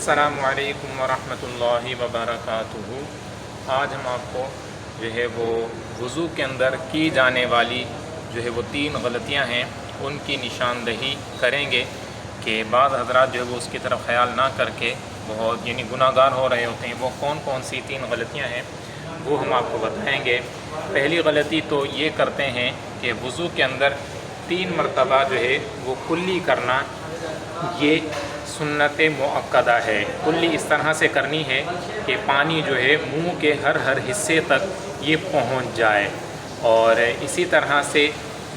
अस्सलामु अलैकुम वरहमतुल्लाहि वबरकातुहू। आज हम आपको जो है वो वज़ू के अंदर की जाने वाली जो है वो 3 गलतियां हैं उनकी निशानदही करेंगे कि बाज़ हज़रात जो है वो उसकी तरफ ख़याल ना करके बहुत गुनाहगार हो रहे होते हैं। वो कौन कौन सी 3 गलतियां हैं वो हम आपको बताएंगे। पहली गलती तो ये करते हैं कि वज़ू के अंदर 3 मरतबा जो है वो कुल्ली करना, ये सुन्नत मुअक्कदा है। कुल्ली इस तरह से करनी है कि पानी जो है मुंह के हर हिस्से तक ये पहुंच जाए, और इसी तरह से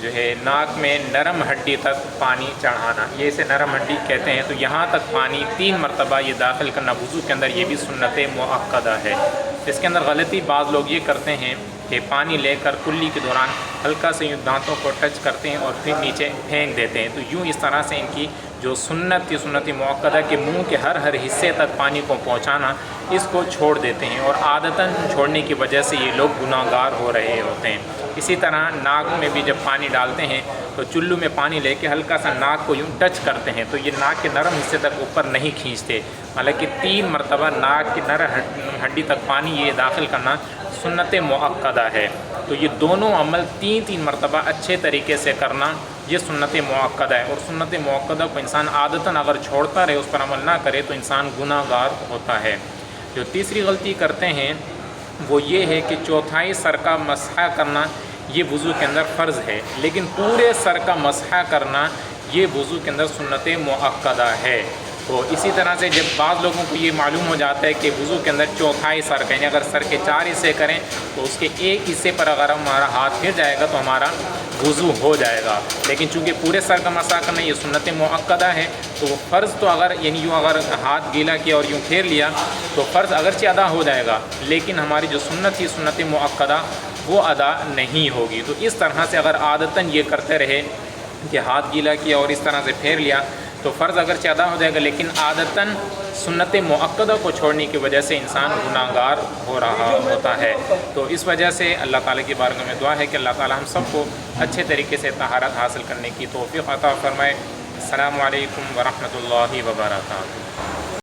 जो है नाक में नरम हड्डी तक पानी चढ़ाना, ये इसे नरम हड्डी कहते हैं। तो यहाँ तक पानी 3 मरतबा ये दाखिल करना वज़ू के अंदर, ये भी सुन्नत मुअक्कदा है। इसके अंदर गलती बाज़ लोग ये करते हैं कि पानी लेकर कुल्ली के दौरान हल्का से यूँ दांतों को टच करते हैं और फिर नीचे फेंक देते हैं। तो यूँ इस तरह से इनकी जो सुन्नत मुअक्कदा के मुंह के हर हिस्से तक पानी को पहुंचाना, इसको छोड़ देते हैं, और आदतन छोड़ने की वजह से ये लोग गुनाहगार हो रहे होते हैं। इसी तरह नाक में भी जब पानी डालते हैं तो चुल्लू में पानी लेके हल्का सा नाक को यूँ टच करते हैं, तो ये नाक के नरम हिस्से तक ऊपर नहीं खींचते। हालांकि 3 मरतबा नाक की नरम हड्डी तक पानी ये दाखिल करना सुन्नत मुअक्कदा है। तो ये दोनों अमल 3 मरतबा अच्छे तरीके से करना, ये सुन्नत मुअक्कदा है। और सुन्नत मुअक्कदा को इंसान आदतन अगर छोड़ता रहे, उस पर अमल ना करे, तो इंसान गुनाहगार होता है। जो तीसरी गलती करते हैं वो ये है कि चौथाई सर का मसहा करना, ये वज़ू के अंदर फ़र्ज़ है, लेकिन पूरे सर का मसहा करना ये वज़ू के अंदर सुन्नत मुअक्कदा है। तो इसी तरह से जब बाज़ लोगों को ये मालूम हो जाता है कि वज़ू के अंदर चौथाई सर का, यानी अगर सर के 4 हिस्से करें तो उसके एक हिस्से पर अगर हमारा हाथ फिर जाएगा तो हमारा वज़ू हो जाएगा। लेकिन चूँकि पूरे सर का मसहा करना ये सुन्नत मुअक्कदा है, तो वो फ़र्ज़ तो अगर यूँ अगर हाथ गीला किया और यूँ फेर लिया तो फ़र्ज़ अगरचे अदा हो जाएगा, लेकिन हमारी जो सुन्नत थी सुन्नत मुअक्कदा वो अदा नहीं होगी। तो इस तरह से अगर आदतन ये करते रहे कि हाथ गीला किया और इस तरह से फेर लिया, तो फ़र्ज़ अगरचे अदा हो जाएगा, लेकिन आदतन सुन्नत मुअक्कदा को छोड़ने की वजह से इंसान गुनाहगार हो रहा होता है। तो इस वजह से अल्लाह ताला की बारगाह में दुआ है कि अल्लाह ताला हम सबको अच्छे तरीके से तहारत हासिल करने की तौफ़ीक़ अता फ़रमाए। अस्सलामु अलैकुम वरहमतुल्लाहि वबरकातुहू।